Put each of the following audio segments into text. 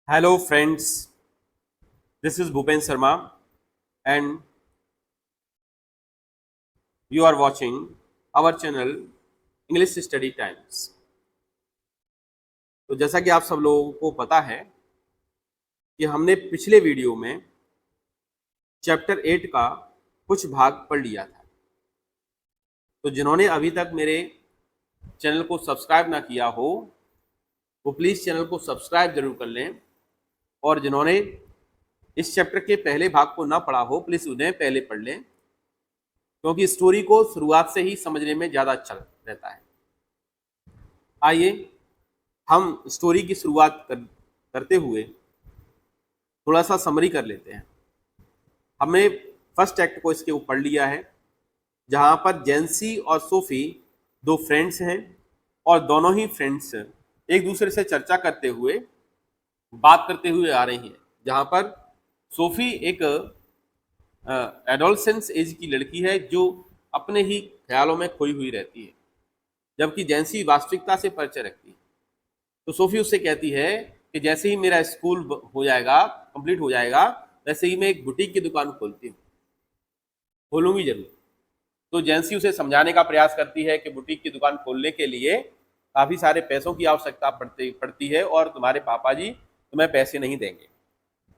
Hello, friends. This is Bhupen Sharma, and you are watching our channel English Study Times. तो जैसा कि आप सब लोगों को पता है कि हमने पिछले वीडियो में चैप्टर 8 का कुछ भाग पढ़ लिया था। तो जिन्होंने अभी तक मेरे चैनल को सब्सक्राइब ना किया हो वो प्लीज़ चैनल को सब्सक्राइब जरूर कर लें, और जिन्होंने इस चैप्टर के पहले भाग को ना पढ़ा हो प्लीज़ उन्हें पहले पढ़ लें, क्योंकि स्टोरी को शुरुआत से ही समझने में ज़्यादा अच्छा रहता है। आइए हम स्टोरी की शुरुआत करते हुए थोड़ा सा समरी कर लेते हैं। हमने फर्स्ट एक्ट को इसके ऊपर पढ़ लिया है, जहाँ पर जेंसी और सोफी दो फ्रेंड्स हैं और दोनों ही फ्रेंड्स एक दूसरे से चर्चा करते हुए बात करते हुए आ रही हैं। जहाँ पर सोफी एक एडोलसेंस एज की लड़की है जो अपने ही ख्यालों में खोई हुई रहती है, जबकि जेंसी वास्तविकता से परिचय रखती है। तो सोफी उससे कहती है कि जैसे ही मेरा स्कूल हो जाएगा, कंप्लीट हो जाएगा, वैसे ही मैं एक बुटीक की दुकान खोलूंगी जरूर। तो जेंसी उसे समझाने का प्रयास करती है कि बुटीक की दुकान खोलने के लिए काफ़ी सारे पैसों की आवश्यकता पड़ती है और तुम्हारे पापा जी तुम्हें पैसे नहीं देंगे।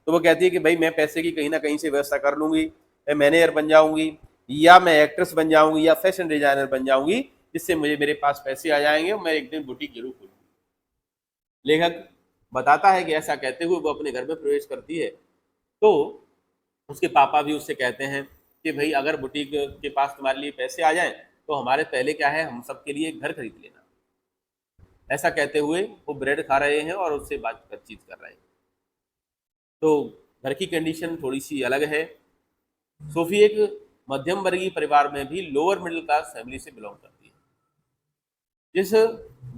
तो वो कहती है कि भाई मैं पैसे की कहीं ना कहीं से व्यवस्था कर लूंगी, मैं मैनेजर बन जाऊंगी या मैं एक्ट्रेस बन जाऊंगी या फैशन डिजाइनर बन जाऊंगी, जिससे मुझे मेरे पास पैसे आ जाएंगे और मैं एक दिन बुटीक जरूर खोलूंगी। लेखक बताता है कि ऐसा कहते हुए वो अपने घर में प्रवेश करती है। तो उसके पापा भी उससे कहते हैं कि भाई अगर बुटीक के पास तुम्हारे लिए पैसे आ जाएं तो हमारे पहले क्या है, हम सबके लिए एक घर खरीद लेना। ऐसा कहते हुए वो ब्रेड खा रहे हैं और उससे बातचीत कर रहे हैं। तो घर की कंडीशन थोड़ी सी अलग है। सोफी एक मध्यम वर्गीय परिवार में भी लोअर मिडिल क्लास फैमिली से बिलोंग करती है। जिस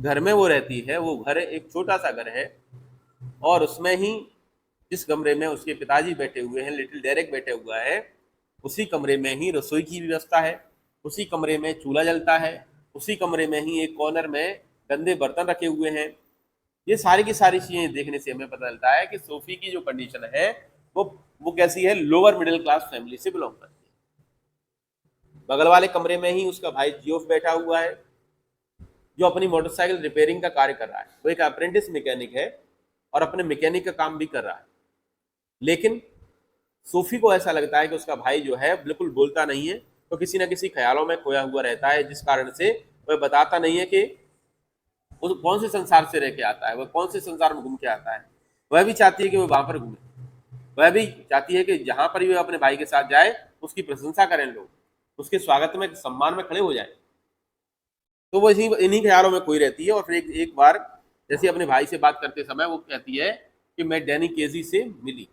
घर में वो रहती है वो घर एक छोटा सा घर है, और उसमें ही जिस कमरे में उसके पिताजी बैठे हुए हैं, लिटिल डेरेक बैठे हुआ है, उसी कमरे में ही रसोई की व्यवस्था है, उसी कमरे में चूल्हा जलता है, उसी कमरे में ही एक कॉर्नर में गंदे बर्तन रखे हुए हैं। ये सारी की सारी चीजें देखने से हमें पता चलता है कि सोफी की जो कंडीशन है वो कैसी है, लोअर मिडिल क्लास फैमिली से बिलोंग करती है। बगल वाले कमरे में ही उसका भाई जियोफ बैठा हुआ है, जो अपनी मोटरसाइकिल रिपेयरिंग का कार्य कर रहा है। वो एक अप्रेंटिस मैकेनिक है और अपने मैकेनिक का काम भी कर रहा है। लेकिन सोफी को ऐसा लगता है कि उसका भाई जो है बिल्कुल बोलता नहीं है, तो किसी न किसी ख्यालों में खोया हुआ रहता है, जिस कारण से वह बताता नहीं है कि वो कौन से संसार से रह के आता है, वह कौन से संसार में घूम के आता है। वह भी चाहती है कि वह वहां पर घूमे, वह भी चाहती है कि जहां पर भी वह अपने भाई के साथ जाए उसकी प्रशंसा करें लोग, उसके स्वागत में सम्मान में खड़े हो जाए। तो वो इन्हीं ख्यालों में खोई रहती है। और फिर एक बार जैसे अपने भाई से बात करते समय वो कहती है कि मैं डैनी केजी से मिली।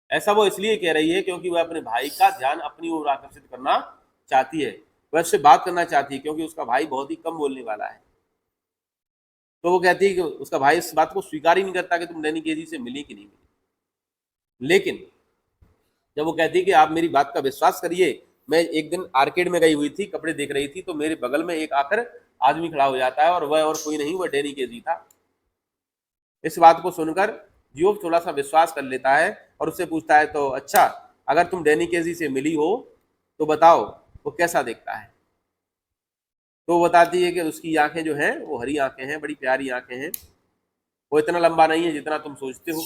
ऐसा वो इसलिए कह रही है क्योंकि वह अपने भाई का ध्यान अपनी ओर आकर्षित करना चाहती है, वह उससे बात करना चाहती है, क्योंकि उसका भाई बहुत ही कम बोलने वाला है। तो वो कहती है कि उसका भाई इस बात को स्वीकार ही नहीं करता कि तुम डैनी केजी से मिली कि नहीं मिली। लेकिन जब वो कहती है कि आप मेरी बात का विश्वास करिए, मैं एक दिन आर्केड में गई हुई थी, कपड़े देख रही थी, तो मेरे बगल में एक आकर आदमी खड़ा हो जाता है और वह और कोई नहीं, वह डैनी केजी था। इस बात को सुनकर जियोफ थोड़ा सा विश्वास कर लेता है और उससे पूछता है, तो अच्छा अगर तुम डैनी केजी से मिली हो तो बताओ वो कैसा दिखता है। तो वो बताती है कि उसकी आंखें जो हैं वो हरी आंखें हैं, बड़ी प्यारी आंखें हैं, वो इतना लंबा नहीं है जितना तुम सोचते हो।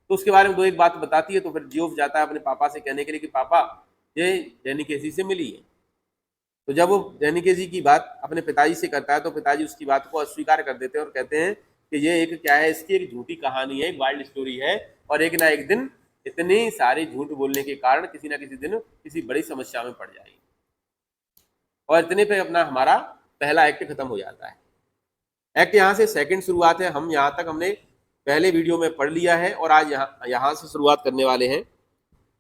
तो उसके बारे में दो एक बात बताती है। तो फिर जियोफ जाता है अपने पापा से कहने के लिए कि पापा ये डैनी केजी से मिली है। तो जब वो डैनी केजी की बात अपने पिताजी से करता है तो पिताजी उसकी बात को अस्वीकार कर देते हैं और कहते हैं कि ये एक क्या है, इसकी एक झूठी कहानी है, एक वाइल्ड स्टोरी है, और एक ना एक दिन इतनी सारी झूठ बोलने के कारण किसी ना किसी दिन किसी बड़ी समस्या में पड़ जाएगी। और इतने पे अपना हमारा पहला एक्ट खत्म हो जाता है। एक्ट यहाँ से सेकंड शुरुआत है। हम यहाँ तक हमने पहले वीडियो में पढ़ लिया है और आज यहाँ से शुरुआत करने वाले हैं,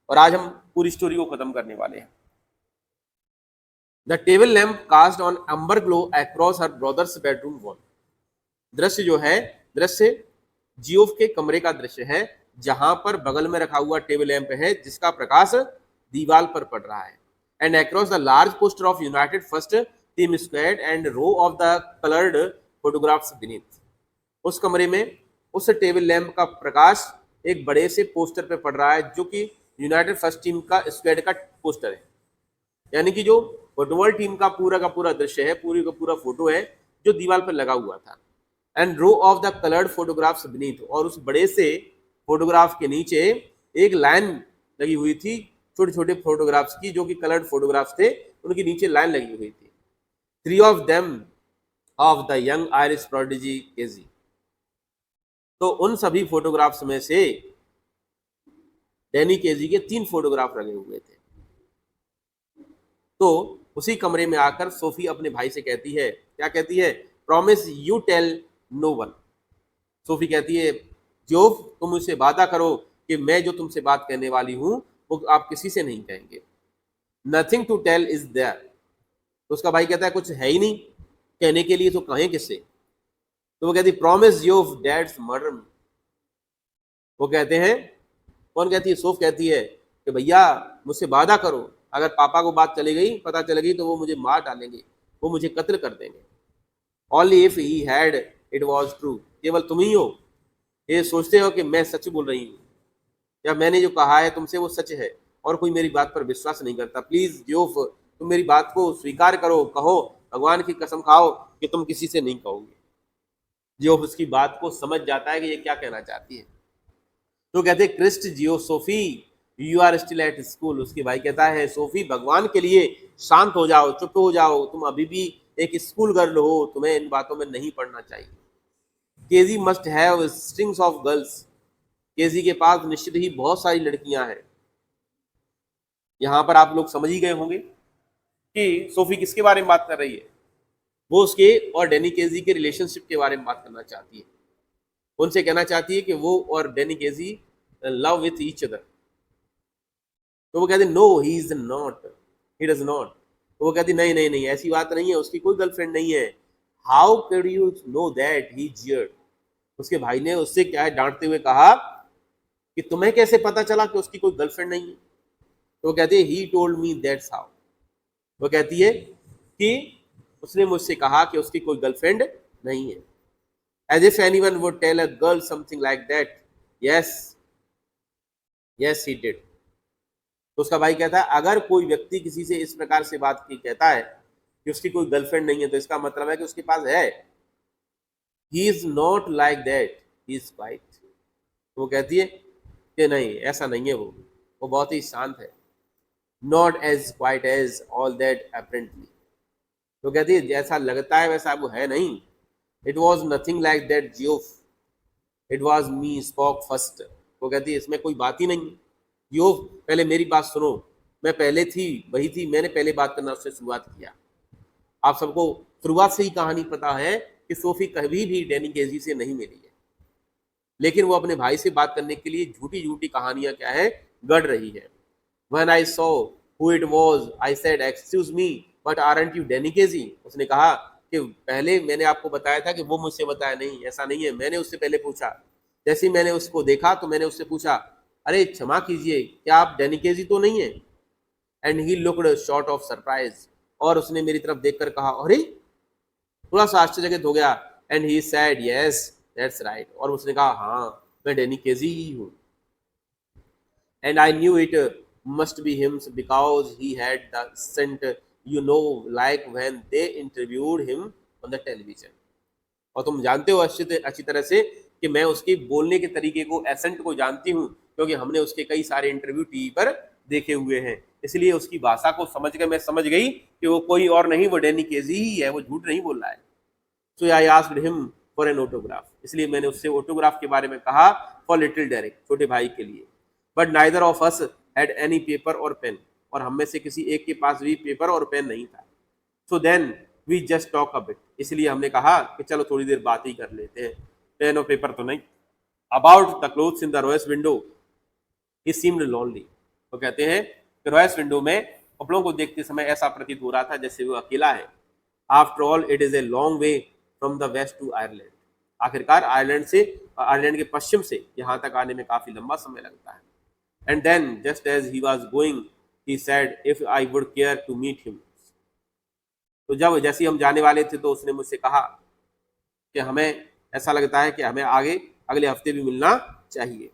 और आज हम पूरी स्टोरी को खत्म करने वाले हैं। The table lamp cast on amber glow across her brother's bedroom wall. दृश्य जो है, दृश्य जियोफ के कमरे का दृश्य है, जहां पर बगल में रखा हुआ टेबल लैंप है जिसका प्रकाश दीवार पर पड़ रहा है। And across the large poster of United first team squad and row of the coloured photographs beneath. उस कमरे में उस टेबल लैंप का प्रकाश एक बड़े से पोस्टर पे पड़ रहा है जो कि यूनाइटेड फर्स्ट टीम का स्क्वाड का पोस्टर है, यानी कि जो फुटबॉल टीम का पूरा दृश्य है, पूरी का पूरा फोटो है जो दीवार पर लगा हुआ था। And row of the coloured photographs beneath, और उस बड़े से फोटोग्राफ के नीचे एक लाइन लगी हुई थी छोटे छोटे फोटोग्राफ्स की, जो कि कलर्ड फोटोग्राफ्स थे, उनके नीचे लाइन लगी हुई थी। 3 of them of the young Irish prodigy KG, तो उन सभी फोटोग्राफ्स में से डैनी केजी के 3 फोटोग्राफ लगे हुए थे। तो उसी कमरे में आकर सोफी अपने भाई से कहती है, क्या कहती है, promise you tell no one. Sophie कहती है, जोफ तुम मुझसे वादा करो कि मैं जो तुमसे बात कहने वाली हूं वो आप किसी से नहीं कहेंगे। Nothing to tell is there, तो उसका भाई कहता है कुछ है ही नहीं कहने के लिए, तो कहें किससे। तो वो कहती है, प्रॉमिस योर डैड्स मर्डर मी। वो कहते हैं, कौन कहती है, सोफ कहती है कि भैया मुझसे वादा करो, अगर पापा को बात चली गई, पता चल गई, तो वो मुझे मार डालेंगे, वो मुझे कत्ल कर देंगे। Only if he had it was true, केवल तुम ही हो ये सोचते हो कि मैं सच बोल रही हूँ, या मैंने जो कहा है तुमसे वो सच है और कोई मेरी बात पर विश्वास नहीं करता। प्लीज जोफ तुम मेरी बात को स्वीकार करो, कहो, भगवान की कसम खाओ कि तुम किसी से नहीं कहोगे। जोफ उसकी बात को समझ जाता है कि ये क्या कहना चाहती है। तो कहते Christ Geoff Sophie you are still at school. उसके भाई कहता है, सोफी भगवान के लिए शांत हो जाओ, चुप हो जाओ, तुम अभी भी एक स्कूल गर्ल हो, तुम्हें इन बातों में नहीं पढ़ना चाहिए। KG must have strings of girls, KG के पास निश्चित ही बहुत सारी लड़कियां हैं। यहां पर आप लोग समझ ही गए होंगे कि सोफी किसके बारे में बात कर रही है, वो उसके और डैनी केजी के रिलेशनशिप के बारे में बात करना चाहती है। उनसे कहना चाहती है कि वो और Danny Casey love with each other. तो वो कहते no he is not, he does not. तो वो कहती नहीं नहीं नहीं, ऐसी बात नहीं है, उसकी कोई गर्लफ्रेंड नहीं है। How can you know that he jeered. उसके भाई ने उससे क्या है डांटते हुए कहा कि तुम्हें कैसे पता चला कि उसकी कोई गर्लफ्रेंड नहीं है। तो वो कहती है he told me that's how. वो कहती है कि उसने मुझसे कहा कि उसकी कोई गर्लफ्रेंड नहीं है। As if anyone would tell a girl something like that, yes yes he did. तो उसका भाई कहता है, अगर कोई व्यक्ति किसी से इस प्रकार से बात की कहता है कि उसकी कोई गर्लफ्रेंड नहीं है, तो इसका मतलब है कि उसके पास है। ही is not like that, he is quite. वो कहती है कि नहीं, ऐसा नहीं है, वो बहुत ही शांत है। Not as quiet as all that apparently. तो कहती है जैसा लगता है वैसा वो है नहीं। It was nothing like that Geoff, it was me spoke first. वो कहती है इसमें कोई बात ही नहीं। जियोफ पहले मेरी बात सुनो, मैं पहले थी, वही थी, मैंने पहले बात करना उससे शुरुआत किया। आप सबको शुरुआत से ही कहानी पता है कि सोफी कभी भी डैनी केजी से नहीं मिली है, लेकिन वो अपने भाई से बात करने के लिए झूठी झूठी कहानियां क्या है गढ़ रही है। When I saw who it was, I said, "Excuse me, but aren't you Danny Casey?" उसने कहा कि पहले मैंने आपको बताया था कि वो मुझसे बताया नहीं, ऐसा नहीं है, मैंने उससे पहले पूछा। जैसे ही मैंने उसको देखा तो मैंने उससे पूछा, अरे क्षमा कीजिए, क्या आप डैनी केजी तो नहीं है? And he looked short of surprise, और उसने मेरी तरफ देखकर कहा, अरे, थोड़ा सा आश्चर्यचकित हो गया। And he said, yes that's right, और उसने कहा, हाँ मैं डैनी केजी ही हूँ। And I knew it must be him because he had the accent, like when they interviewed him on the television. और तुम जानते हो अच्छी तरह से कि मैं उसके बोलने के तरीके को, एसेंट को जानती हूँ, क्योंकि हमने उसके कई सारे इंटरव्यू टीवी पर देखे हुए हैं। इसलिए उसकी भाषा को समझ कर मैं समझ गई कि वो कोई और नहीं, वो डैनी केजी ही है, वो झूठ नहीं बोल रहा है। So I asked him for an autograph, इसलिए मैंने उससे ऑटोग्राफ के बारे में कहा, फॉर लिटिल डेरिक, छोटे भाई के लिए। But neither of us had any paper और पेन, और हम में से किसी एक के पास भी पेपर और पेन नहीं था। So then we just talk a bit, इसलिए हमने कहा कि चलो थोड़ी देर बात ही कर लेते हैं, पेन और पेपर तो नहीं। About the clothes in the Royce window he seemed lonely. तो कहते हैं कि रॉयस विंडो में कपड़ों को देखते समय ऐसा प्रतीत हो रहा था जैसे वो अकेला है। After all it is a long way from the west to Ireland, आखिरकार आयरलैंड के पश्चिम से यहाँ तक आने में काफी लंबा समय लगता है। And then, just as he was going, he said, "If I would care to meet him." तो जब जैसे हम जाने वाले थे तो उसने मुझसे कहा कि हमें ऐसा लगता है कि हमें आगे अगले हफ्ते भी मिलना चाहिए।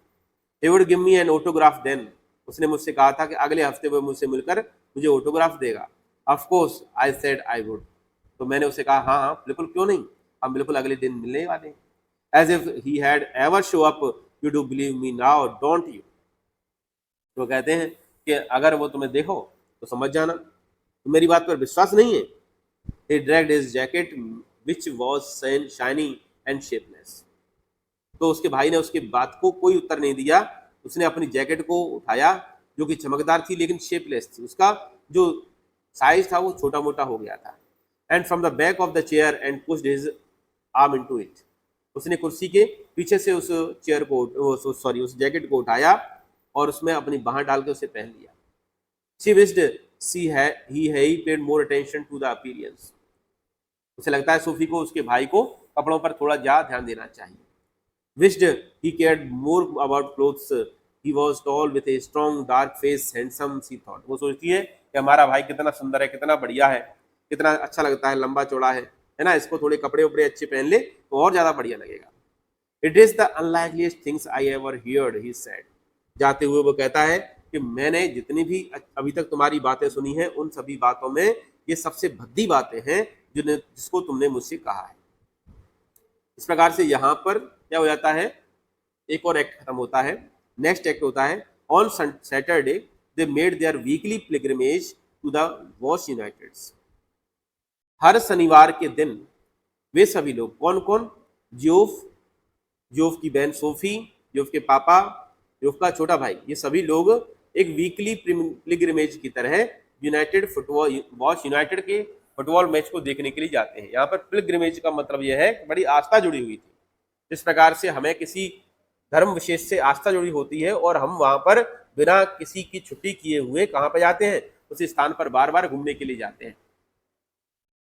he would give me an autograph then, उसने मुझसे कहा था कि अगले हफ्ते वो मुझसे मिलकर मुझे ऑटोग्राफ देगा। of course I said I would, तो मैंने उसे कहा हाँ हाँ बिल्कुल, क्यों नहीं, हम बिल्कुल अगले दिन मिलने वाले हैं। as if he had ever show up, you do believe me now don't you, तो कहते हैं कि अगर वो तुम्हें देखो तो समझ जाना, तो मेरी बात पर विश्वास नहीं है। he dragged his jacket which was shiny and shapeless, तो उसके भाई ने उसकी बात को कोई उत्तर नहीं दिया। उसने अपनी जैकेट को उठाया जो कि चमकदार थी लेकिन शेपलेस थी, उसका जो साइज था वो छोटा मोटा हो गया था। And from the back of the chair and pushed his arm into it, उसने कुर्सी के पीछे से उस चेयर को उस जैकेट को उठाया और उसमें अपनी बाह डाल के उसे पहन लिया। She wished he paid more attention to the appearance, उसे लगता है सोफी को उसके भाई को कपड़ों पर थोड़ा ज्यादा ध्यान देना चाहिए। wished he cared more about clothes, he was tall with a strong dark face, handsome she thought, वो सोचती है कि हमारा भाई कितना सुंदर है, कितना बढ़िया है, कितना अच्छा लगता है, लंबा चौड़ा है ना, इसको थोड़े कपड़े उपड़े अच्छे पहन ले तो और ज्यादा बढ़िया लगेगा। It is the unlikeliest things I ever heard, he said, जाते हुए वो कहता है कि मैंने जितनी भी अभी तक तुम्हारी बातें सुनी हैं उन सभी बातों में ये सबसे भद्दी बातें हैं जिसको तुमने मुझसे कहा है। इस प्रकार से यहाँ पर क्या हो जाता है, एक और एक्ट खत्म होता है। नेक्स्ट एक्ट होता है on Saturday they made their weekly pilgrimage to the wash uniteds, हर शनिवार के दिन वे सभी लोग, कौन कौन, जियोफ की बहन सोफी, जियोफ के पापा, जियोफ का छोटा भाई, ये सभी लोग एक वीकली पिलग्रिमेज की तरह यूनाइटेड फुटबॉल वॉश यूनाइटेड के फुटबॉल मैच को देखने के लिए जाते हैं। यहाँ पर पिलग्रिमेज का मतलब यह है कि बड़ी आस्था जुड़ी हुई थी। इस प्रकार से हमें किसी धर्म विशेष से आस्था जुड़ी होती है और हम वहां पर बिना किसी की छुट्टी किए हुए कहाँ पर जाते हैं, उस स्थान पर बार बार घूमने के लिए जाते हैं।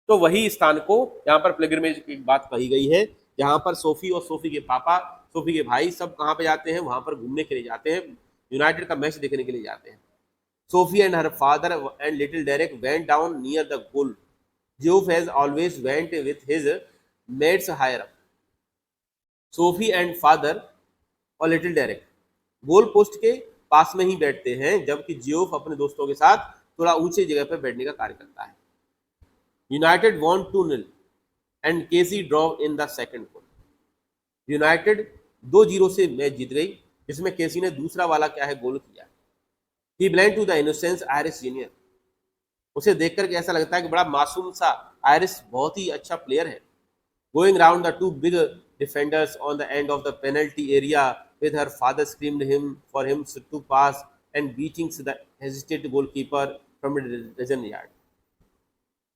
तो वही स्थान को यहाँ पर पिलग्रिमेज की बात कही गई है, जहाँ पर सोफी और सोफी के पापा, सोफी के भाई सब कहाँ पे जाते हैं, वहां पर घूमने के लिए जाते हैं, यूनाइटेड का मैच देखने के लिए जाते हैं। Sophie and her father and little Derek went down near the goal, Geoff has always went with his mates higher up, Sophie and father और लिटिल डेरेक गोल पोस्ट के पास में ही बैठते हैं, जबकि जियोफ अपने दोस्तों के साथ थोड़ा ऊंचे जगह पर बैठने का कार्य करता है। United won 2-0 and Casey draw in the second goal, United 2-0 से मैच जीत गई, जिसमें केसी ने दूसरा वाला क्या है गोल किया। He belong to the innocence Irish junior, उसे देखकर ऐसा लगता है कि बड़ा मासूम सा आयरिश बहुत ही अच्छा प्लेयर है। Going round the two big defenders on the end of the penalty area with her father screamed him for him to pass and beating the hesitated goalkeeper from the yard,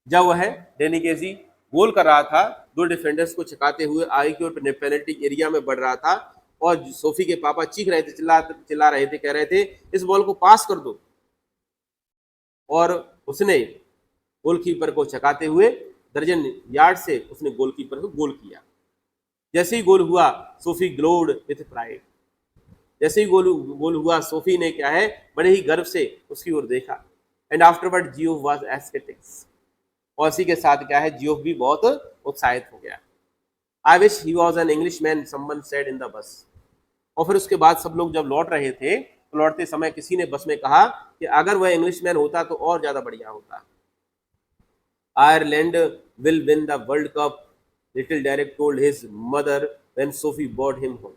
जब वह डेनी केसी गोल कर रहा था, दो defenders को छकाते हुए आगे की ओर पेनल्टी एरिया में बढ़ रहा था और सोफी के पापा चीख रहे थे, चिल्ला रहे थे, कह रहे थे इस बॉल को पास कर दो, और उसने गोलकीपर को छकाते हुए दर्जन यार्ड से उसने गोलकीपर को गोल किया। जैसे ही गोल हुआ सोफी ग्लोड विथ प्राइड, जैसे ही गोल हुआ सोफी ने क्या है बड़े ही गर्व से उसकी ओर देखा। And afterward Geoff was aesthetics, और इसी के साथ क्या है जियोफ भी बहुत उत्साहित हो गया। I wish he was an English man, someone said in the bus, और फिर उसके बाद सब लोग जब लौट रहे थे तो लौटते समय किसी ने बस में कहा कि अगर वह इंग्लिश मैन होता तो और ज्यादा बढ़िया होता। Ireland will win the world cup, little Derek told his mother when Sophie bought him home,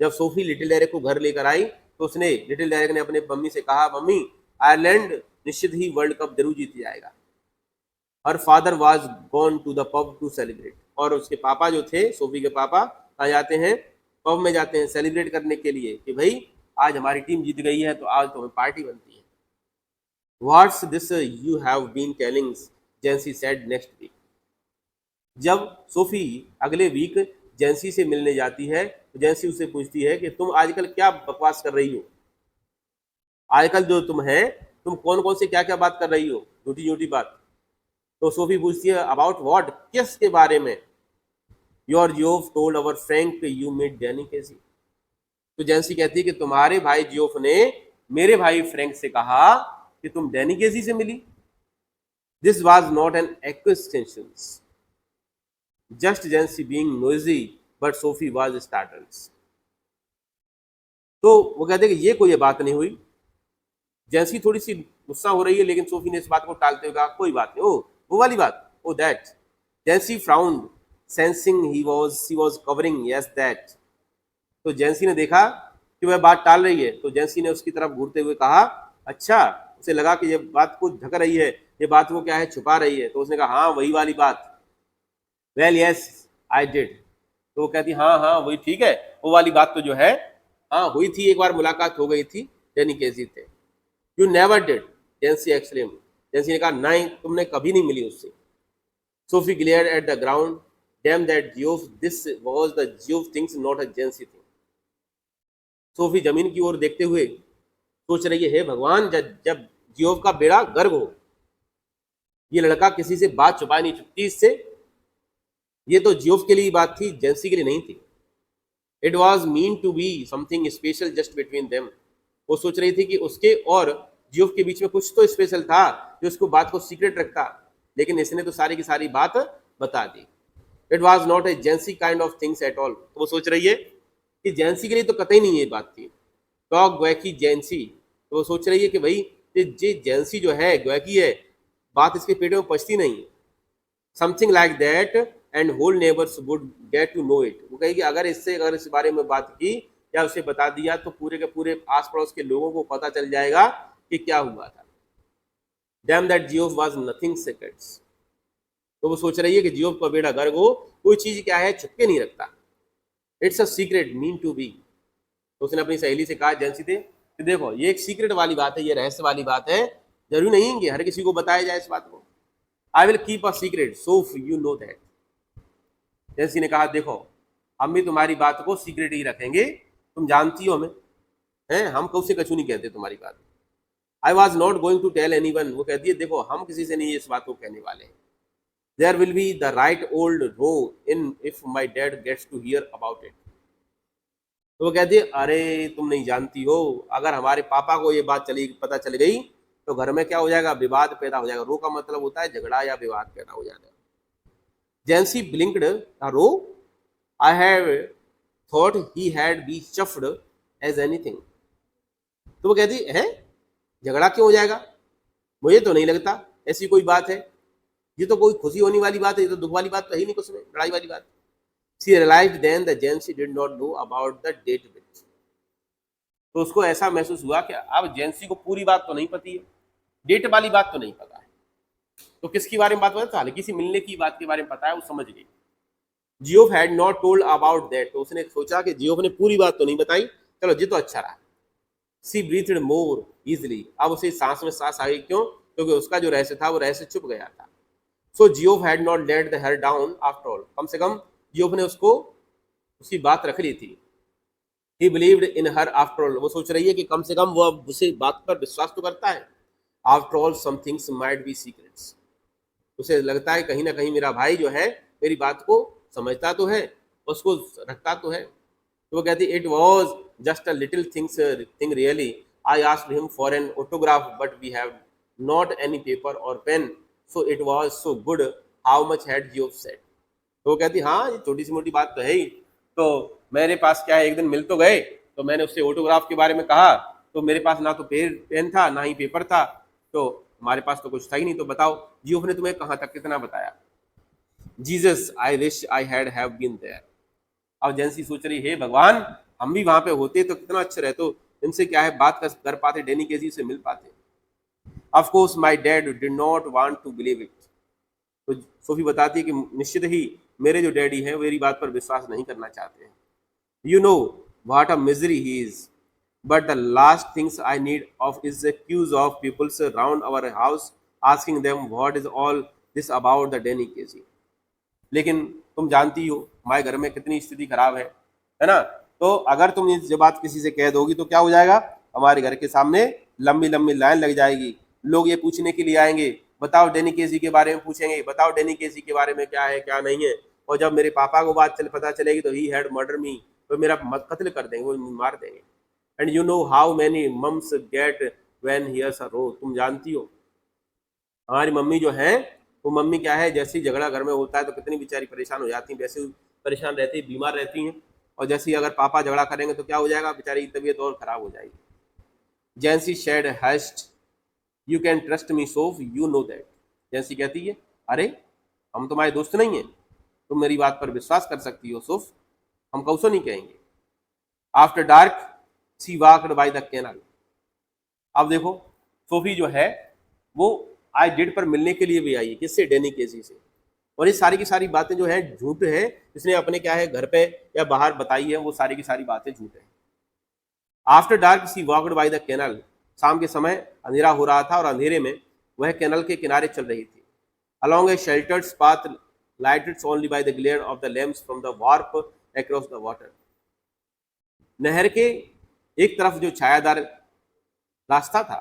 जब सोफी लिटिल डेरेक को घर लेकर आई तो उसने लिटिल डेरेक ने अपने मम्मी से कहा मम्मी आयरलैंड निश्चित ही वर्ल्ड कप जरूर जीत जाएगा। Her father was gone to the pub to celebrate, और उसके पापा जो थे सोफी के पापा कहाँ जाते हैं, पब में जाते हैं सेलिब्रेट करने के लिए कि भाई आज हमारी टीम जीत गई है तो आज तो हमें पार्टी बनती है। What's this you have been telling, Jency said next week, जब सोफी अगले वीक जेंसी से मिलने जाती है तो जेंसी उससे पूछती है कि तुम आजकल क्या बकवास कर रही हो, आजकल जो तुम है तुम कौन कौन से क्या क्या बात कर रही हो, झूठी झूठी बात। तो सोफी पूछती है अबाउट व्हाट, किस के बारे में। Your Geoff told our Frank you met Danny Casey, तो जेंसी कहती है कि तुम्हारे भाई जियोफ ने मेरे भाई फ्रैंक से कहा कि तुम डैनी केसी से मिली। This was not an acquiescence, just Jancy being noisy but Sophie was startled. तो वो कहते हैं कि ये कोई बात नहीं हुई। जैसी थोड़ी सी गुस्सा हो रही है, लेकिन सोफी ने इस बात को टालते हुए कहा कोई बात नहीं, ओ वो वाली बात, ओ दैट। जेंसी frowned sensing she was covering, yes that. तो जेंसी ने देखा कि वह बात टाल रही है, तो जेंसी ने उसकी तरफ घूरते हुए कहा अच्छा। उसे लगा कि ये बात को ढक रही है, ये बात को क्या है छुपा रही है, तो उसने कहा हाँ वही वाली बात। Well yes I did. तो वो कहती हाँ हाँ वही ठीक है, वो वाली बात तो जो है हाँ हुई थी, एक बार मुलाकात हो गई थी डेनी केसी थे। You never did, Jancy exclaimed. Jancy ने कहा नहीं, तुमने कभी नहीं मिली उससे। Sophie glared at the ground, damn that Geoff, this was the Geoff things not a Jancy thing. Sophie जमीन की ओर देखते हुए सोच रही है, हे भगवान, जब जियोफ का बेड़ा गर्क हो, ये लड़का किसी से बात छुपा नहीं सकती इससे। ये तो जियोफ के लिए बात थी, जेंसी के लिए नहीं थी। It was mean to be something special just between them. वो सोच रही थी कि उसके और जियोफ के बीच में कुछ तो स्पेशल था जो उसको बात को सीक्रेट रखता, लेकिन इसने तो सारी की सारी बात बता दी। It was not a Jancy kind of things at all. तो वो सोच रही है कि जेंसी के लिए तो कतई नहीं ये बात थी। टॉक ग्वैकी जेंसी। तो वो सोच रही है कि भाई ये जेंसी जो है ग्वैकी है, बात इसके पेट में पचती नहीं। Something like that and whole neighbours would get to know it. वो कहेगी अगर इस बारे में बात की या उसे बता दिया तो पूरे के पूरे आस पड़ोस के लोगों को पता चल जाएगा कि क्या हुआ था। Dam that Geoff was nothing secrets. तो वो सोच रही है कि जियोफ का बेड़ा गर्क हो, कोई चीज क्या है छुपके नहीं रखता। It's a secret mean to be. तो उसने अपनी सहेली से कहा जेंसी थे कि देखो ये एक सीक्रेट वाली बात है, ये रहस्य वाली बात है, जरूरी नहीं कि हर किसी को बताया जाए इस बात को। I will keep a secret so you know that. Jancy ने कहा देखो हम भी तुम्हारी बात को सीक्रेट ही रखेंगे, तुम जानती हो हमें, हैं हम कब से कछू नहीं कहते तुम्हारी बात। I was not going to tell any one. वो कहती है देखो हम किसी से नहीं इस बात को कहने वाले हैं। There will be the right old row in if my dad gets to hear about it. तो वो कहती है अरे तुम नहीं जानती हो, अगर हमारे पापा को ये बात चली पता चल गई तो घर में क्या हो जाएगा, विवाद पैदा हो जाएगा। रो का मतलब होता है झगड़ा या विवाद पैदा हो जाएगा। जेंसी ब्लिंक्ड a row. I have thought he had been chuffed as anything. तो वो कहती है झगड़ा क्यों हो जाएगा, मुझे तो नहीं लगता ऐसी कोई बात है, ये तो कोई खुशी होने वाली बात है, ये तो दुख वाली बात तो है ही नहीं कुछ में, लड़ाई वाली बात। She realized then that Jancy did not know about the date bit. तो उसको ऐसा महसूस हुआ कि अब जेंसी को पूरी बात तो नहीं पती है, डेट वाली बात तो नहीं पता है, तो किसके बारे में बात पता, हल्की सी मिलने की बात के बारे में पता है, वो समझ गई। Geoff had not told about that. तो उसने सोचा कि जियोफ ने पूरी बात तो नहीं बताई, चलो जी तो अच्छा रहा। सी ब्रीथड मोर इजिली। अब उसे सांस में सांस आ गई, क्यों, क्योंकि उसका जो रहस्य था वो रहस्य छुप गया था। So Geoff had not let the her down after all. कम से कम जियोफ ने उसको उसकी बात रख ली थी। ही believed in her after all. वो सोच रही है कि कम से कम वो अब उसे बात पर विश्वास तो करता है। After all some things might be secrets. उसे लगता है कहीं ना कहीं मेरा भाई जो है मेरी बात को समझता तो है, उसको रखता तो है। तो वो कहती it was just a little thing really. I asked him for an autograph but we have not any paper और pen, so it was so good, how much had you said. तो वो कहती हाँ ये छोटी सी मोटी बात तो है ही, तो मेरे पास क्या है, एक दिन मिल तो गए, तो मैंने उससे ऑटोग्राफ के बारे में कहा, तो मेरे पास ना तो पेन था ना ही पेपर था, तो हमारे पास तो कुछ था ही नहीं, तो बताओ जियोफ ने तुम्हें कहाँ तक कितना बताया। Jesus I wish I have been there. अब जेंसी सोच रही है भगवान हम भी वहां पे होते तो कितना अच्छा रहते, इनसे क्या है बात कर पाते, डेनी केसी से मिल पाते। Of course my dad did not want to believe it. तो सोफी बताती है कि निश्चित ही मेरे जो डैडी हैं मेरी बात पर विश्वास नहीं करना चाहते हैं। You know what a misery he is, but the last things I need of is the queues of peoples around our house asking them what is all this about the Denny Casey. लेकिन तुम जानती हो हमारे घर में कितनी स्थिति खराब है ना, तो अगर तुम ये बात किसी से कह दोगी तो क्या हो जाएगा, हमारे घर के सामने लंबी लंबी लाइन लग जाएगी, लोग ये पूछने के लिए आएंगे बताओ डेनी केसी के बारे में पूछेंगे, बताओ डेनी केसी के बारे में क्या है क्या नहीं है, और जब मेरे पापा को बात पता चलेगी तो ही हैड मर्डर मी, तो मेरा कत्ल कर देंगे, वो मार देंगे। And you know how many mums get when here's a row. तुम जानती हो हमारी मम्मी जो है, वो मम्मी क्या है, जैसे ही झगड़ा घर में होता है तो कितनी बेचारी परेशान हो जाती है, वैसे परेशान रहती, बीमार रहती हैं, और जैसे ही अगर पापा झगड़ा करेंगे तो क्या हो जाएगा, बेचारी की तबीयत और खराब हो जाएगी। Jancy shed hushed, you can trust me Soph, you know that. Jancy कहती है, अरे हम तुम्हारे दोस्त नहीं हैं, तुम मेरी बात पर विश्वास कर सकती हो सोफ, हम कौसो नहीं कहेंगे। After dark she walked by the canal. अब देखो सोफी जो है वो आज डेट पर मिलने के लिए भी आई है, किससे, डैनी केसी से। और ये सारी की सारी बातें जो है झूठ है, इसने अपने क्या है घर पे या बाहर बताई है, वो सारी की सारी बातें झूठ है। After dark she walked by the canal, शाम के समय अंधेरा हो रहा था और अंधेरे में वह कैनल के किनारे चल रही थी। Along A sheltered path lighted only by the glare of the lamps from the warp across the water. नहर के एक तरफ जो छायादार रास्ता था,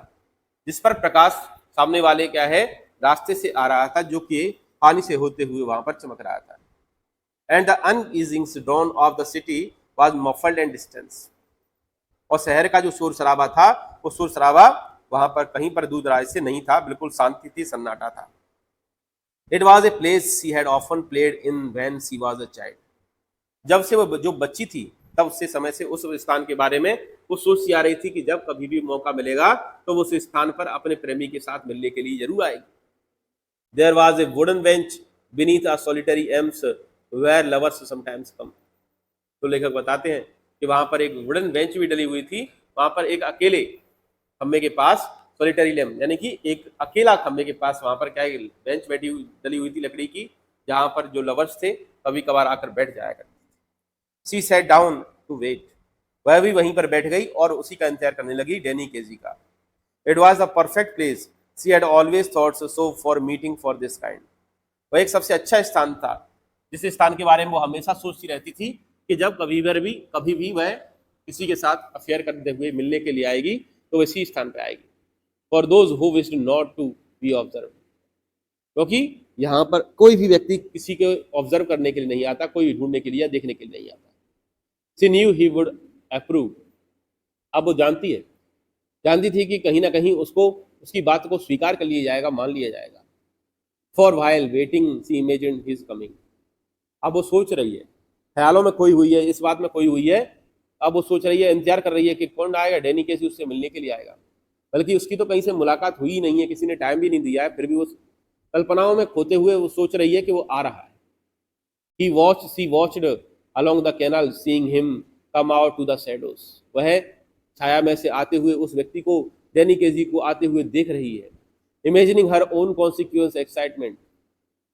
जिस पर प्रकाश सामने वाले क्या है रास्ते से आ रहा था, जो कि पानी से होते हुए वहां पर चमक रहा था। And the unceasing dawn of the city was muffled and distance. और शहर का जो शोर शराबा था, वो शोर शराबा वहां पर कहीं पर दूर दराज से नहीं था, बिल्कुल शांति थी, सन्नाटा था। It was a place she had often played in when she was a child. जब से वो जो बच्ची थी तब से समय से उस स्थान के बारे में वो सोचती आ रही थी कि जब कभी भी मौका मिलेगा तो वो उस स्थान पर अपने प्रेमी के साथ मिलने के लिए जरूर आएगी। There was a wooden bench beneath a solitary elms where lovers sometimes come. तो लेखक बताते हैं कि वहां पर एक वुडन बेंच भी डली हुई थी, वहां पर एक अकेले खम्भे के पास, सॉलिटरी लैम्प यानी कि एक अकेला खम्भे के पास वहां पर क्या है बेंच बैठी हुई डली हुई थी लकड़ी की, जहां पर जो लवर्स थे कभी कभार आकर बैठ जाया करते। सी सेट डाउन टू वेट, वह भी वहीं पर बैठ गई और उसी का इंतजार करने लगी डैनी केजी का। It was a perfect place she had always thoughts so for meeting for this kind. वह एक सबसे अच्छा स्थान था जिस स्थान के बारे में वो हमेशा सोचती रहती थी कि जब कभी भी वह किसी के साथ अफेयर करते हुए मिलने के लिए आएगी तो इसी स्थान पर आएगी। For those who wish not to be observe, क्योंकि यहाँ पर कोई भी व्यक्ति किसी को ऑब्जर्व करने के लिए नहीं आता, कोई ढूंढने के लिए या देखने के लिए नहीं आता। सी न्यू ही वुड अप्रूव। अब वो जानती थी कि कहीं ना कहीं उसको उसकी बात को स्वीकार कर लिया जाएगा, मान लिया जाएगा। For while waiting she imagine his coming. अब वो सोच रही है, ख्यालों में खोई हुई है, इस बात में खोई हुई है। अब वो सोच रही है, इंतजार कर रही है कि कौन आएगा, डैनी कैसी उससे मिलने के लिए आएगा। बल्कि उसकी तो कहीं से मुलाकात हुई नहीं है, किसी ने टाइम भी नहीं दिया है, फिर भी वो कल्पनाओं में खोते हुए वो सोच रही है कि वो आ रहा है। She watched along the canal, seeing him come out to the shadows. वह छाया में से आते हुए उस व्यक्ति को, डैनी केजी को आते हुए देख रही है। Imagining her own consequence excitement,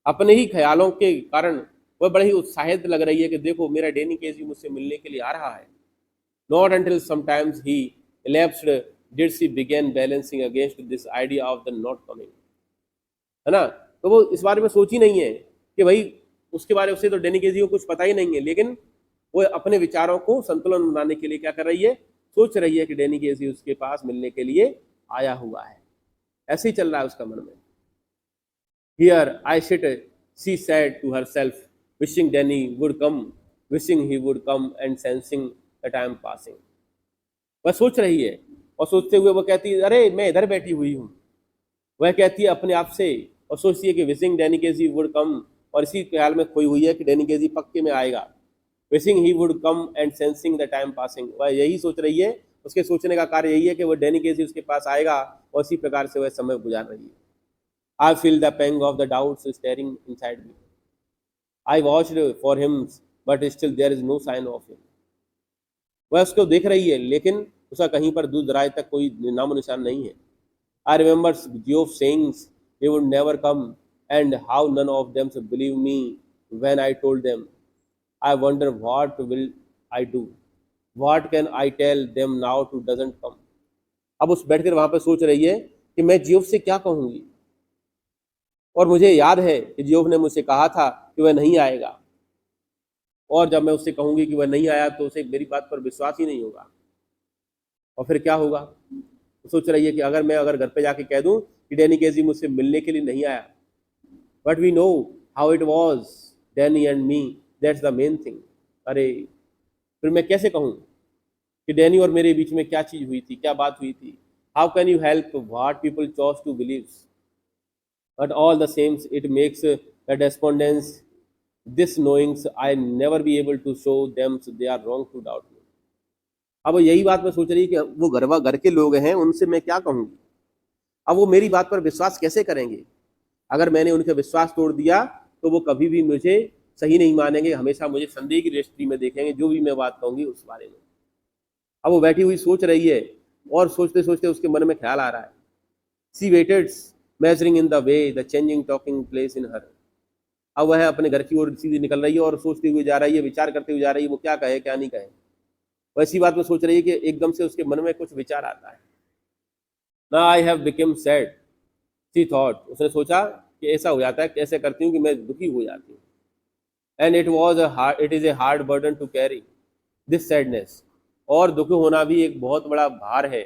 अपने ही ख्यालों के कारण वह बड़ी ही उत्साहित लग रही है कि देखो मेरा डैनी केजी मुझसे मिलने के लिए आ रहा है। Not until sometimes he elapsed did she begin balancing against this idea of the not coming. है ना, तो वो इस बारे में सोची नहीं है कि भाई उसके बारे में उसे तो डैनी केजी को कुछ पता ही नहीं है, लेकिन वो अपने विचारों को संतुलन बनाने के लिए क्या कर रही है, सोच रही है कि डैनी केजी उसके पास मिलने के लिए आया हुआ है। ऐसे ही चल रहा है उसका मन में। Here I sit, she said to herself, wishing Danny would come, wishing he would come and sensing that I am passing. वह सोच रही है और सोचते हुए वो कहती है अरे मैं इधर बैठी हुई हूँ। वह कहती है अपने आप से और सोचती है कि wishing Danny KG would come, और इसी ख्याल में खोई हुई है कि डैनी केजी पक्के में आएगा। Wishing he would come and sensing the time passing, वह यही सोच रही है, उसके सोचने का कार्य यही है कि वह डैनी केजी उसके पास आएगा और इसी प्रकार से वह समय गुजार रही है। I feel the pang of the doubts stirring inside me, I watched for him but still there is no sign of him. वह उसको देख रही है लेकिन उसका कहीं पर दूर दराज तक कोई नामो निशान नहीं है। I remember Geoff saying he would never come, and how none of them believed me when I told them. I wonder what will I do? What can I tell them now to doesn't come? अब उस बैठकर वहां पर सोच रही है कि मैं जियोफ से क्या कहूंगी, और मुझे याद है कि जियोफ ने मुझसे कहा था कि वह नहीं आएगा, और जब मैं उससे कहूंगी कि वह नहीं आया तो उसे मेरी बात पर विश्वास ही नहीं होगा, और फिर क्या होगा। सोच रही है कि अगर घर पे जाके कह दूं कि डैनी केजी मुझसे मिलने के लिए नहीं आया, but we know how it was Danny and me, that's the main thing. अरे फिर मैं कैसे कहूँ कि डैनी और मेरे बीच में क्या चीज़ हुई थी, क्या बात हुई थी। How can you help what people chose to believe, but all the same it makes the despondence this knowings I never be able to show them they are wrong to doubt me. अब यही बात मैं सोच रही कि वो घर के लोग हैं, उनसे मैं क्या कहूँगी। अब वो मेरी बात पर विश्वास कैसे करेंगे? अगर मैंने उनका विश्वास तोड़ दिया तो वो कभी भी मुझे सही नहीं मानेंगे, हमेशा मुझे संदेह की दृष्टि में देखेंगे, जो भी मैं बात कहूंगी उस बारे में। अब वो बैठी हुई सोच रही है और सोचते सोचते उसके मन में ख्याल आ रहा है। She waited measuring in the way the changing talking place in her. अब वह अपने घर की ओर सीधी निकल रही है और सोचते हुए जा रही है, विचार करते हुए जा रही है, वो क्या कहे क्या नहीं कहे। वैसी बात में सोच रही है कि एकदम से उसके मन में कुछ विचार आता है। ना I have become sad she thought. उसने सोचा कि ऐसा हो जाता है, कैसे करती हूँ कि मैं दुखी हो जाती हूँ। And it is a hard burden to carry this sadness. और दुखी होना भी एक बहुत बड़ा भार है।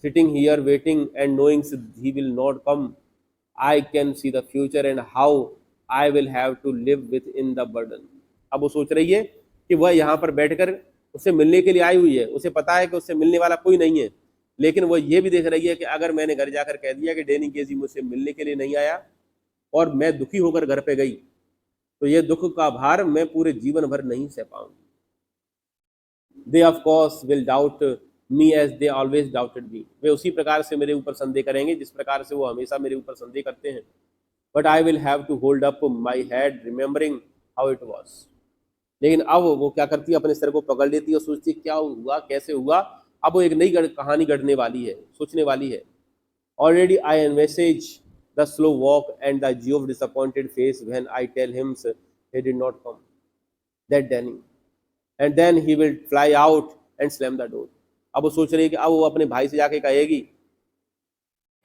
Sitting here waiting and knowing he will not come, I can see the future and how I will have to live with in the burden. अब वो सोच रही है कि वह यहाँ पर बैठकर उससे मिलने के लिए आई हुई है, उसे पता है कि उससे मिलने वाला कोई नहीं है, लेकिन वह ये भी देख रही है कि अगर मैंने घर जाकर कह दिया कि डैनी केजी मुझसे मिलने के लिए नहीं आया और मैं दुखी होकर घर पे गई, तो ये दुख का भार मैं पूरे जीवन भर नहीं सह पाऊंगी। They of course will doubt me as they always doubted me. वे उसी प्रकार से मेरे ऊपर संदेह करेंगे जिस प्रकार से वो हमेशा मेरे ऊपर संदेह करते हैं। But I will have to hold up my head remembering how it was. लेकिन अब वो क्या करती है, अपने सर को पकड़ लेती है और सोचती है क्या हुआ कैसे हुआ। अब वो एक नई कहानी गढ़ने वाली है, सोचने वाली है। Already I envisage the slow walk and the Geo disappointed face when I tell him he did not come that Danny and then he will fly out and slam the door। अब वो सोच रही है कि अब वो अपने भाई से जाके कहेगी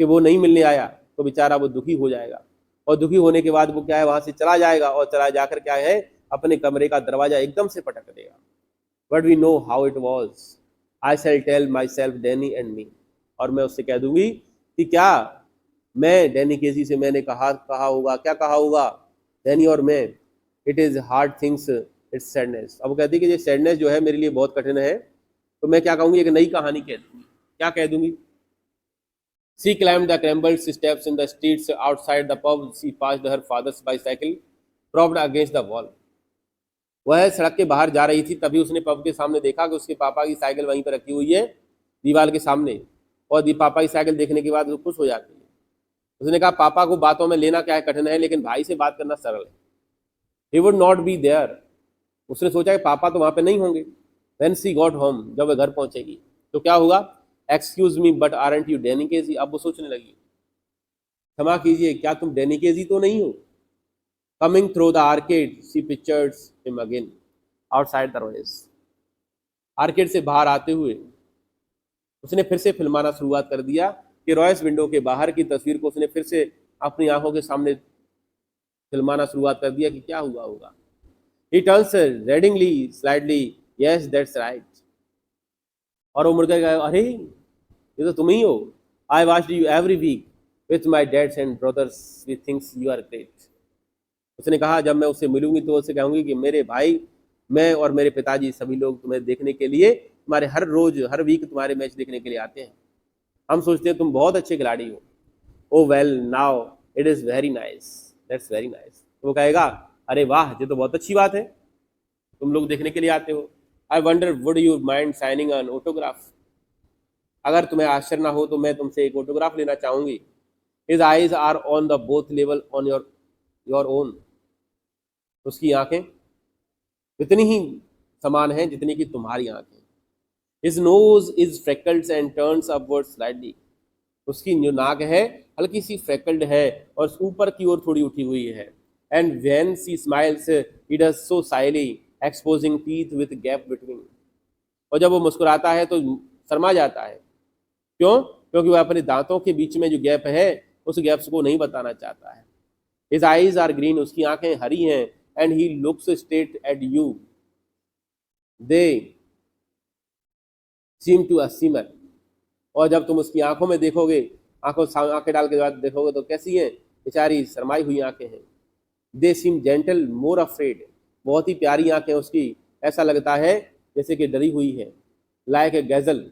कि वो नहीं मिलने आया, तो बेचारा वो दुखी हो जाएगा और दुखी होने के बाद वो क्या है, वहां से चला जाएगा और चला जाकर क्या है, अपने कमरे का दरवाजा एकदम से पटक देगा। But we know how it was, I shall tell myself Danny and me. और मैं उससे कह दूंगी कि क्या मैं डैनी केजी से मैंने कहा होगा, क्या कहा होगा, डैनी और मैं। It is hard things it's sadness. अब वो कहती है कि ये सैडनेस जो है मेरे लिए बहुत कठिन है, तो मैं क्या कहूँगी, एक नई कहानी कह दूँगी। क्या कह दूँगी? She climbed the crumbled steps in the streets outside the pub, she passed her father's bicycle propped against the wall. वह सड़क के बाहर जा रही थी, तभी उसने पब के सामने देखा कि उसके पापा की साइकिल वहीं पर रखी हुई है दीवार के सामने। और पापा की साइकिल देखने के बाद वो खुश हो जाती है। उसने कहा पापा को बातों में लेना क्या है कठिन है, लेकिन भाई से बात करना सरल है। He would not be there. उसने सोचा कि पापा तो वहां पे नहीं होंगे। व्हेन सी गॉट होम, जब वह घर पहुंचेगी तो क्या होगा। Excuse me but aren't you Danny KG. अब वो सोचने लगी, क्षमा कीजिए क्या तुम डैनी केजी तो नहीं हो। Coming through the arcade she pictures him again outside the Royce. Arcade से बाहर आते हुए उसने फिर से फिल्माना शुरुआत कर दिया कि रॉयस विंडो के बाहर की तस्वीर को उसने फिर से अपनी आंखों के सामने फिल्माना शुरुआत कर दिया कि क्या हुआ होगा। He turns readingly, slightly, yes, that's right। और वो मुड़कर कहा, अरे ये तो तुम ही हो। I watched you every week with my dads and brothers, we thinks you are great। उसने कहा जब मैं उससे मिलूंगी तो उससे कहूंगी कि मेरे भाई, मैं और मेरे पिताजी सभी लोग तुम्हें देखने के लिए, तुम्हारे हर रोज हर वीक तुम्हारे मैच देखने के लिए आते हैं। हम सोचते हैं तुम बहुत अच्छे खिलाड़ी हो। Oh well now it is very nice, that's very nice. तो वो कहेगा अरे वाह ये तो बहुत अच्छी बात है, तुम लोग देखने के लिए आते हो। I wonder would you mind signing an autograph. अगर तुम्हें आश्चर्य ना हो तो मैं तुमसे एक ऑटोग्राफ लेना चाहूंगी। His eyes are on the both level on your own. उसकी आंखें उतनी ही समान हैं जितनी कि तुम्हारी आंखें। His nose is freckled and turns upward slightly. उसकी जो नाक है हल्की सी फ्रेकल्ड है और ऊपर की ओर थोड़ी उठी हुई है। And when she smiles it does so shyly exposing teeth with gap between. और जब वो मुस्कुराता है तो शर्मा जाता है। क्यों? क्योंकि वह अपने दांतों के बीच में जो गैप है उस गैप को नहीं बताना चाहता है। His eyes are green. उसकी आंखें हरी हैं। And he looks straight at you, they seem to a simmer. और जब तुम उसकी आंखों में देखोगे, आंखें डाल के बाद देखोगे तो कैसी हैं, बेचारी शरमाई हुई आंखें हैं। दे सीम जेंटल मोर अफ्रेड। बहुत ही प्यारी आंखें उसकी, ऐसा लगता है जैसे कि डरी हुई है। Like a gazelle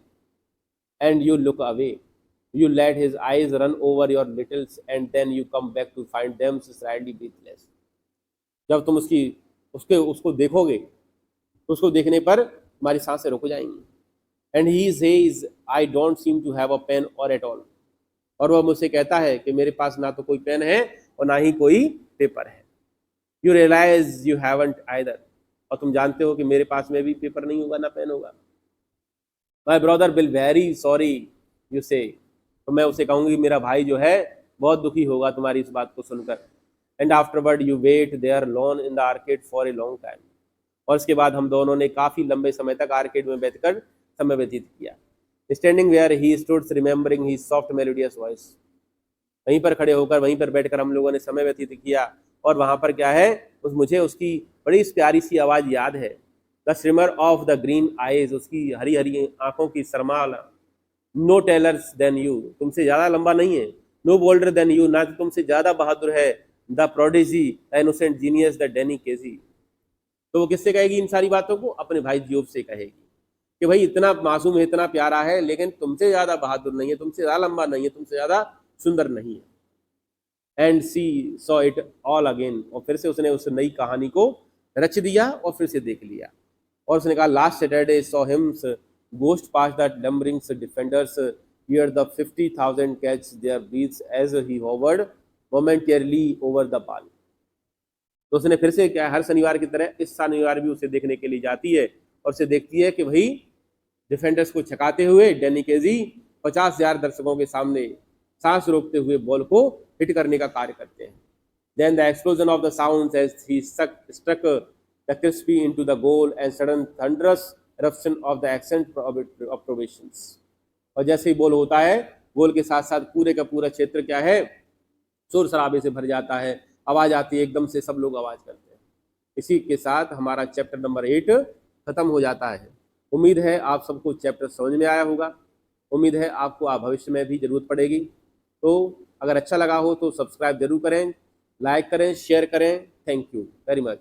and you look away, you let his eyes run over your littles and then you come back to find them slightly breathless. जब तुम उसको देखोगे तो उसको देखने पर तुम्हारी सांसें रुक जाएंगी। And he says I don't seem to have a pen और एट ऑल, और वह मुझसे कहता है कि मेरे पास ना तो कोई पेन है और ना ही कोई पेपर है। You realize you haven't either, और तुम जानते हो कि मेरे पास में भी पेपर नहीं होगा ना पेन होगा। My brother will very sorry you से, तो मैं उसे कहूंगी मेरा भाई जो है बहुत दुखी होगा तुम्हारी इस बात को सुनकर। And afterward you wait there lone in the arcade for a long time, और इसके बाद हम दोनों ने काफी लंबे समय तक आर्केड में बैठकर समय व्यतीत किया। Standing where he stood remembering he soft melodious voice, वहीं पर खड़े होकर वहीं पर बैठकर हम लोगों ने समय व्यतीत किया, और वहां पर क्या है, मुझे उसकी बड़ी प्यारी सी आवाज याद है। The shimmer of the green eyes, उसकी हरी हरी आंखों की सरमाल। नो टेलर्स देन यू, तुमसे ज्यादा लंबा नहीं है। नो बोल्डर देन यू, ना तो तुमसे ज्यादा बहादुर है। The prodigy the innocent genius the Denny Casey, तो वो किससे कहेगी इन सारी बातों को? अपने भाई जियोब से कहेगी कि भाई इतना मासूम है, इतना प्यारा है, लेकिन तुमसे ज्यादा बहादुर नहीं है, तुमसे ज्यादा लंबा नहीं है, तुमसे ज्यादा सुंदर नहीं है। And she saw it all again, और फिर से उसने उस नई कहानी को रच दिया और फिर से देख लिया। और उसने कहा last Saturday saw him's ghost pass the dumbering's defenders hear the 50,000 catch their breaths as he hovered momentarily over the ball. तो उसने फिर से क्या, हर शनिवार की तरह इस शनिवार भी उसे देखने के लिए जाती है और उसे देखती है कि भाई डिफेंडर्स को छकाते हुए डैनी केजी 50,000 दर्शकों के सामने सांस रोकते हुए बॉल को हिट करने का कार्य करते हैं। Then the explosion of the sounds as he struck the crispy into the goal and sudden thunderous eruption of the accent approbations, और जैसे ही बॉल होता है, बॉल के साथ साथ पूरे का पूरा क्षेत्र क्या है, शोर शराबे से भर जाता है, आवाज आती है, एकदम से सब लोग आवाज करते हैं। इसी के साथ हमारा चैप्टर नंबर 8 खत्म हो जाता है। उम्मीद है आप सबको चैप्टर समझ में आया होगा। उम्मीद है आपको भविष्य में भी जरूरत पड़ेगी। तो अगर अच्छा लगा हो तो सब्सक्राइब जरूर करें, लाइक करें, शेयर करें। Thank you very much.